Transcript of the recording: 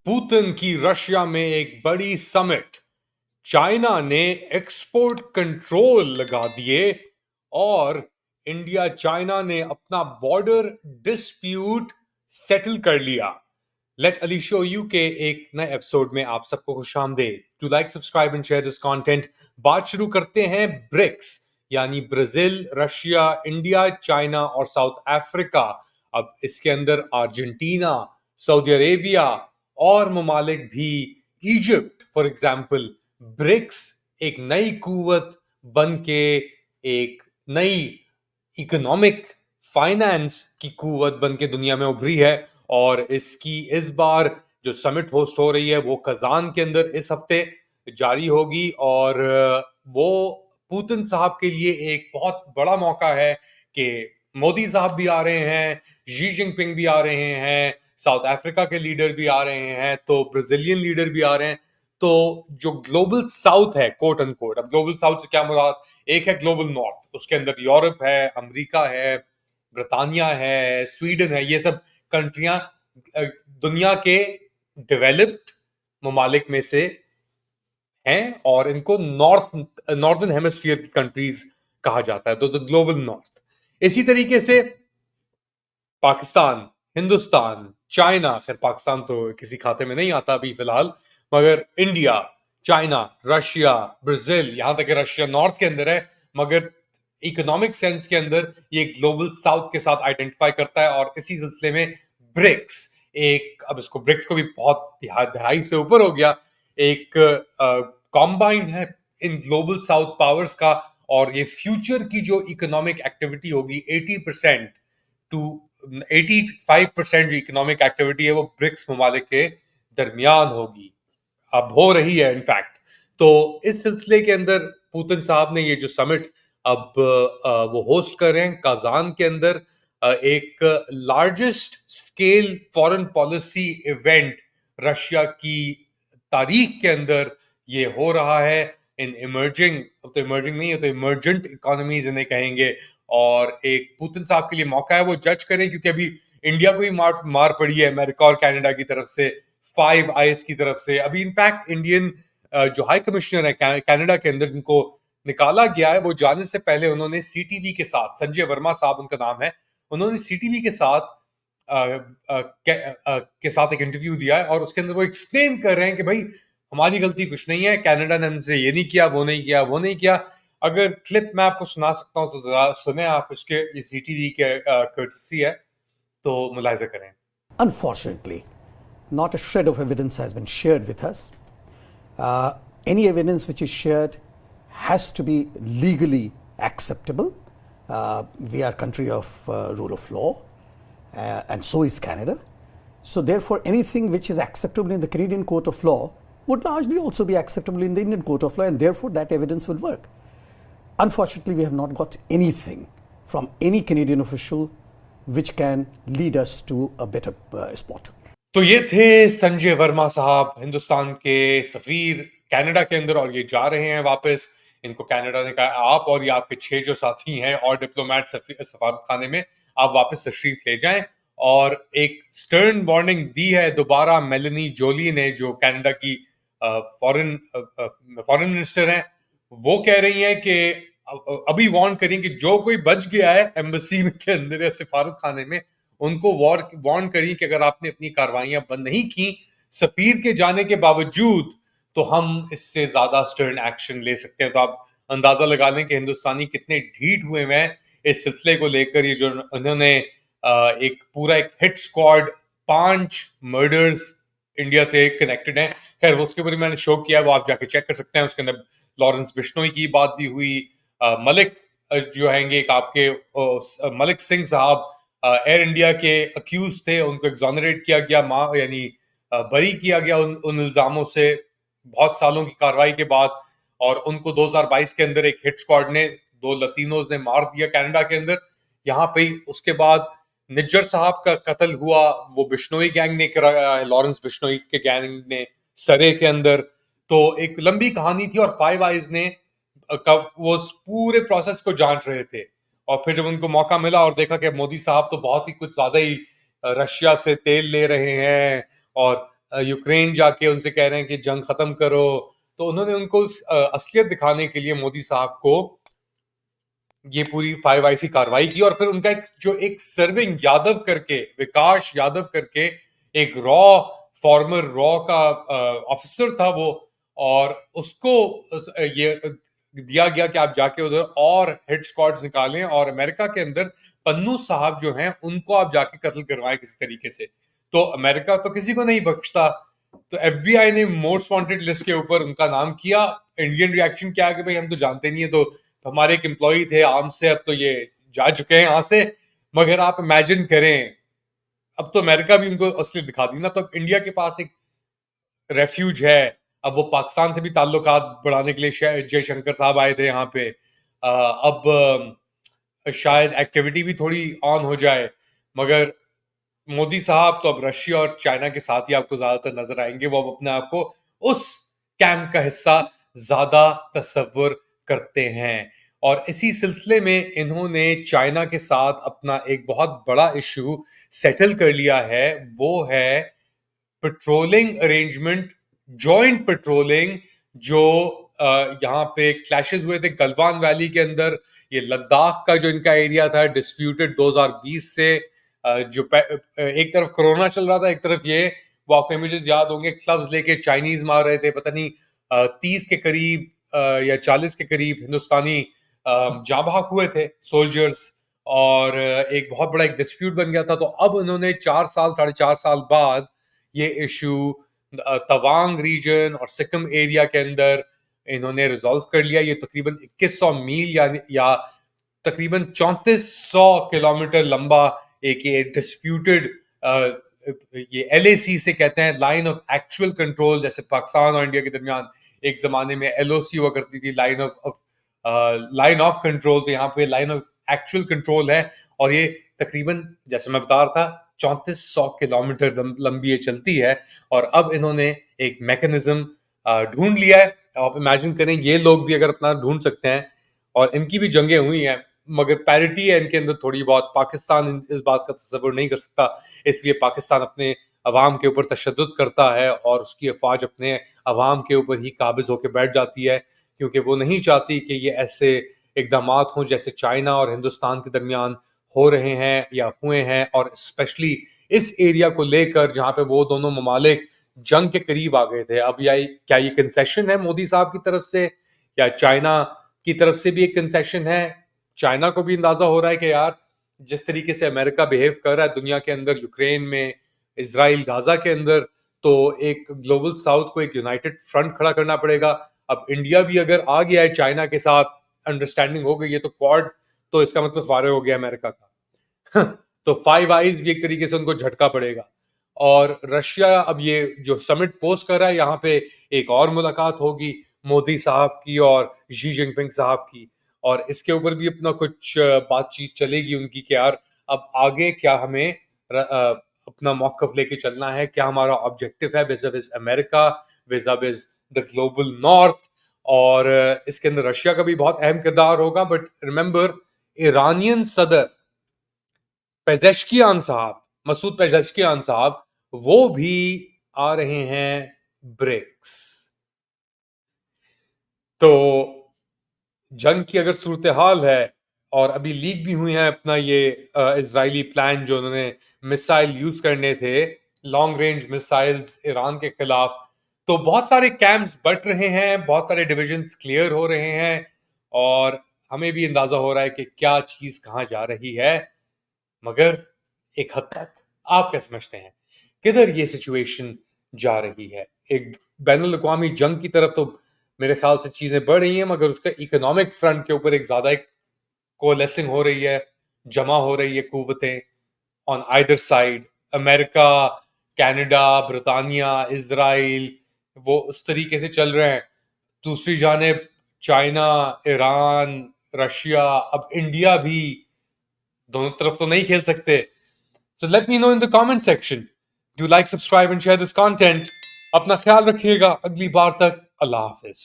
Putin की Russia में एक बड़ी समिट। चाइना ने एक्सपोर्ट कंट्रोल लगा दिए और इंडिया चाइना ने अपना बॉर्डर डिस्प्यूट सेटल कर लिया। लेट अली शो यू के एक नए एपिसोड में आप सबको खुशामदीद। To like, subscribe and share this content. बात शुरू करते हैं ब्रिक्स यानी ब्राजील, रशिया, इंडिया, चाइना और साउथ अफ्रीका। अब इसके अंदर अर्जेंटीना, सऊदी अरेबिया और ममालिक भी, इजिप्ट फॉर एग्जाम्पल। ब्रिक्स एक नई कुवत बन के एक नई इकोनॉमिक फाइनेंस की कुवत बन के दुनिया में उभरी है। और इसकी इस बार जो समिट होस्ट हो रही है वो कजान के अंदर इस हफ्ते जारी होगी। और वो पुतिन साहब के लिए एक बहुत बड़ा मौका है कि मोदी साहब भी आ रहे हैं, जी जिनपिंग भी आ रहे हैं, साउथ अफ्रीका के लीडर भी आ रहे हैं, तो ब्राजीलियन लीडर भी आ रहे हैं। तो जो ग्लोबल साउथ है, कोट एंड कोट, अब ग्लोबल साउथ से क्या मुराद, एक है ग्लोबल नॉर्थ, उसके अंदर यूरोप है, अमेरिका है, ब्रिटानिया है, स्वीडन है। ये सब कंट्रियां दुनिया के डेवलप्ड ममालिक में से हैं और इनको नॉर्दर्न हेमिस्फीयर की कंट्रीज कहा जाता है, तो द ग्लोबल नॉर्थ। इसी तरीके से पाकिस्तान, हिंदुस्तान, चाइना, खैर पाकिस्तान तो किसी खाते में नहीं आता अभी फिलहाल, मगर इंडिया, चाइना, रशिया, ब्राजील, यहां तक कि रशिया नॉर्थ के अंदर है, मगर इकोनॉमिक सेंस के अंदर ये ग्लोबल साउथ के साथ आइडेंटिफाई करता है। और इसी सिलसिले में ब्रिक्स एक, अब इसको ब्रिक्स को भी बहुत दहाई से ऊपर हो गया, एक कॉम्बाइन है इन ग्लोबल साउथ पावर्स का। और ये फ्यूचर की जो इकोनॉमिक एक्टिविटी होगी 80% टू 85% जो इकोनॉमिक एक्टिविटी है वो ब्रिक्स ममालिक के दरमियान होगी, अब हो रही है इनफैक्ट। तो इस सिलसिले के अंदर पुतिन साहब ने ये जो समिट अब वो होस्ट कर रहे हैं काजान के अंदर, एक largest scale foreign policy event Russia की तारीख के अंदर ये हो रहा है। इन इमर्जिंग, अब तो इमर्जिंग नहीं है तो इमर्जेंट इकोनॉमीज इन्हें कहेंगे। और एक पुतिन साहब के लिए मौका है वो जज करें, क्योंकि अभी इंडिया को ही मार पड़ी है अमेरिका और कनाडा की तरफ से, फाइव आईज की तरफ से। अभी इनफैक्ट इंडियन जो हाई कमिश्नर है कनाडा के अंदर, जिनको निकाला गया है, वो जाने से पहले उन्होंने सीटीवी के साथ, संजय वर्मा साहब उनका नाम है, उन्होंने सीटीवी के साथ के साथ एक इंटरव्यू दिया है और उसके अंदर वो एक्सप्लेन कर रहे हैं कि भाई हमारी गलती कुछ नहीं है, कनाडा ने हमसे ये नहीं किया, वो नहीं किया, वो नहीं किया। अगर क्लिप मैं आपको सुना सकता हूं तो जरा सुने आप इसके, ये सीटीवी के कर्टसी है, तो मुलाहिजा करें। Unfortunately, not a shred of evidence has been shared with us. Any evidence which is shared has to be legally acceptable. We are a country of rule of law, and so is Canada. So therefore, anything which is acceptable in the Canadian court of law would largely also be acceptable in the Indian court of law, and therefore that evidence will work. Unfortunately, we have not got anything from any Canadian official which can lead us to a better spot. तो ये थे संजय वर्मा साहब, हिंदुस्तान के सफीर Canada के अंदर, और ये जा रहे हैं वापस। इनको कनाडा ने कहा आप और ये आपके 6 जो साथी हैं और डिप्लोमेट सफारत खाने में, आप वापस तशरीफ ले जाएं। और एक स्टर्न वार्निंग दी है दोबारा मेलेनी जोली ने, जो कनाडा की फॉरेन मिनिस्टर हैं। वो कह रही हैं कि अभी वार्न करें कि जो कोई बच गया है एम्बेसी के अंदर या सिफारत खाने में, उनको वार्न करिए कि अगर आपने अपनी कार्रवाइयां बंद नहीं की सफीर के जाने के बावजूद, तो हम इससे ज्यादा स्टर्न एक्शन ले सकते हैं। तो आप अंदाजा लगा लें कि हिंदुस्तानी कितने ढीठ हुए हैं इस सिलसिले को लेकर। ये जो उन्होंने एक पूरा एक हिट स्क्वाड, 5 मर्डर्स इंडिया से कनेक्टेड हैं। खैर वो उसके ऊपर मैंने शो किया है, वो आप जाके चेक कर सकते हैं। उसके अंदर लॉरेंस बिश्नोई की बात भी हुई, मलिक जो हैंगे एक आपके मलिक सिंह साहब एयर इंडिया के अक्यूज थे, उनको एग्जॉनरेट किया गया, यानी बरी किया गया उन इल्जामों से बहुत सालों की कार्रवाई के बाद। और उनको 2022 के अंदर एक हिट स्क्वाड ने, 2 लतीनोज ने मार दिया कनाडा के अंदर यहाँ पे। उसके बाद निज्जर साहब का कत्ल हुआ, वो बिश्नोई गैंग ने कराया, लॉरेंस बिश्नोई के गैंग ने सरे के अंदर। तो एक लंबी कहानी थी और फाइव आइज ने वो पूरे प्रोसेस को जांच रहे थे। और फिर जब उनको मौका मिला और देखा कि मोदी साहब तो बहुत ही कुछ ज्यादा ही रशिया से तेल ले रहे हैं और यूक्रेन जाके उनसे कह रहे हैं कि जंग खत्म करो, तो उन्होंने उनको असलियत दिखाने के लिए मोदी साहब को ये पूरी 5IC कार्रवाई की। और फिर उनका एक सर्विंग यादव करके, विकास यादव करके एक फॉर्मर रॉ का ऑफिसर था वो, और उसको ये दिया गया कि आप जाके उधर और हिट स्क्वाड्स निकालें और अमेरिका के अंदर पन्नू साहब जो हैं उनको आप जाके कत्ल करवाएं किसी तरीके से। तो अमेरिका तो किसी को नहीं बख्शता, तो FBI ने मोस्ट वांटेड लिस्ट के ऊपर उनका नाम किया। इंडियन रिएक्शन क्या है कि भाई हम तो जानते नहीं है, तो हमारे एक एम्प्लॉय थे आर्म से, अब तो ये जा चुके हैं यहाँ से। मगर आप इमेजिन करें, अब तो अमेरिका भी उनको असलियत दिखा दी ना, तो अब इंडिया के पास एक रेफ्यूज है। अब वो पाकिस्तान से भी ताल्लुकात बढ़ाने के लिए जयशंकर साहब आए थे यहाँ पे। अब शायद एक्टिविटी भी थोड़ी ऑन हो जाए। मगर मोदी साहब तो अब रशिया और चाइना के साथ ही आपको ज्यादातर नजर आएंगे। वो अब अपने आप को उस कैंप का हिस्सा ज्यादा तस्वुर करते हैं। और इसी सिलसिले में इन्होंने चाइना के साथ अपना एक बहुत बड़ा इश्यू सेटल कर लिया है। वो है पेट्रोलिंग अरेंजमेंट, जॉइंट पेट्रोलिंग, जो यहाँ पे क्लैशेस हुए थे गलवान वैली के अंदर। ये लद्दाख का जो इनका एरिया था डिस्प्यूटेड 2020 से, एक तरफ कोरोना चल रहा था, एक तरफ ये, वो आपको इमेजेस याद होंगे, क्लब्स लेके चाइनीज मार रहे थे, पता नहीं 30 के करीब या 40 के करीब हिंदुस्तानी जाँ बहक हुए थे सोल्जर्स। और एक बहुत बड़ा एक डिस्प्यूट बन गया था। तो अब उन्होंने 4 साल 4.5 साल बाद ये इशू तवांग रीजन और सिक्किम एरिया के अंदर इन्होंने रिजॉल्व कर लिया। ये तकरीबन 2100 मील या तकरीबन 3400 किलोमीटर लंबा एक ये डिस्प्यूटेड, ये LAC से कहते हैं, लाइन ऑफ एक्चुअल कंट्रोल। जैसे पाकिस्तान और इंडिया के दरमियान एक जमाने में LOC हुआ करती थी, लाइन ऑफ कंट्रोल, तो यहाँ पे लाइन ऑफ एक्चुअल कंट्रोल है। और ये तकरीबन, जैसे मैं बता रहा था, 3400 किलोमीटर लंबी ये चलती है। और अब इन्होंने एक मैकेनिज्म ढूंढ लिया है। आप इमेजिन करें, ये लोग भी अगर अपना ढूंढ सकते हैं, और इनकी भी जंगें हुई हैं, मगर पैरिटी है इनके अंदर थोड़ी बहुत। पाकिस्तान इस बात का तस्वुर नहीं कर सकता, इसलिए पाकिस्तान अपने अवाम के ऊपर तशद्दुद करता है और उसकी अफवाज अपने अवाम के ऊपर ही काबिज होकर बैठ जाती है, क्योंकि वो नहीं चाहती कि ये ऐसे इकदाम हों जैसे चाइना और हिंदुस्तान के दरमियान हो रहे हैं या हुए हैं। और स्पेशली इस एरिया को लेकर जहां पे वो दोनों ममालिक जंग के करीब आ गए थे। अब क्या ये कंसेशन है मोदी साहब की तरफ से, या चाइना की तरफ से भी एक कंसेशन है? चाइना को भी अंदाजा हो रहा है कि यार, जिस तरीके से अमेरिका बिहेव कर रहा है दुनिया के अंदर, यूक्रेन में, इसराइल गाजा के अंदर, तो एक ग्लोबल साउथ को एक यूनाइटेड फ्रंट खड़ा करना पड़ेगा। अब इंडिया भी अगर आ गया है चाइना के साथ, अंडरस्टैंडिंग हो गई है, तो क्वाड, तो इसका मतलब फारे हो गया अमेरिका का। तो 5 आइज भी एक तरीके से उनको झटका पड़ेगा। और रशिया अब ये जो समिट पोस्ट कर रहा है, यहाँ पे एक और मुलाकात होगी मोदी साहब की और शी जिनपिंग साहब की, और इसके ऊपर भी अपना कुछ बातचीत चलेगी उनकी कि यार अब आगे क्या हमें अपना मौकफ लेके चलना है, क्या हमारा ऑब्जेक्टिव है विज़ अमेरिका, विज़ द ग्लोबल नॉर्थ। और इसके अंदर रशिया का भी बहुत अहम किरदार होगा। बट रिमेंबर, ईरानियन सदर पेजेश्कियान साहब, मसूद पेजेश्कियान साहब, वो भी आ रहे हैं ब्रिक्स। तो जंग की अगर सूरत हाल है, और अभी लीक भी हुई है अपना ये इजरायली प्लान, जो उन्होंने मिसाइल यूज करने थे, लॉन्ग रेंज मिसाइल्स ईरान के खिलाफ, तो बहुत सारे कैंप्स बट रहे हैं, बहुत सारे डिविजन्स क्लियर हो रहे हैं, और हमें भी अंदाजा हो रहा है कि क्या चीज कहाँ जा रही है। मगर एक हद तक आप क्या समझते हैं, किधर ये सिचुएशन जा रही है? एक बैनुल अक़वामी जंग की तरफ तो मेरे ख्याल से चीजें बढ़ रही हैं, मगर उसका इकोनॉमिक फ्रंट के ऊपर एक ज्यादा एक कोलेसिंग हो रही है, जमा हो रही है कुव्वतें on either side. America, Canada, Britannia, Israel, वो उस तरीके से चल रहे हैं। दूसरी जानिब चाइना, ईरान, रशिया, अब इंडिया भी, दोनों तरफ तो नहीं खेल सकते। So let me know in the comment section. Do like, subscribe and share this content. अपना ख्याल रखिएगा। अगली बार तक अल्लाह हाफिज।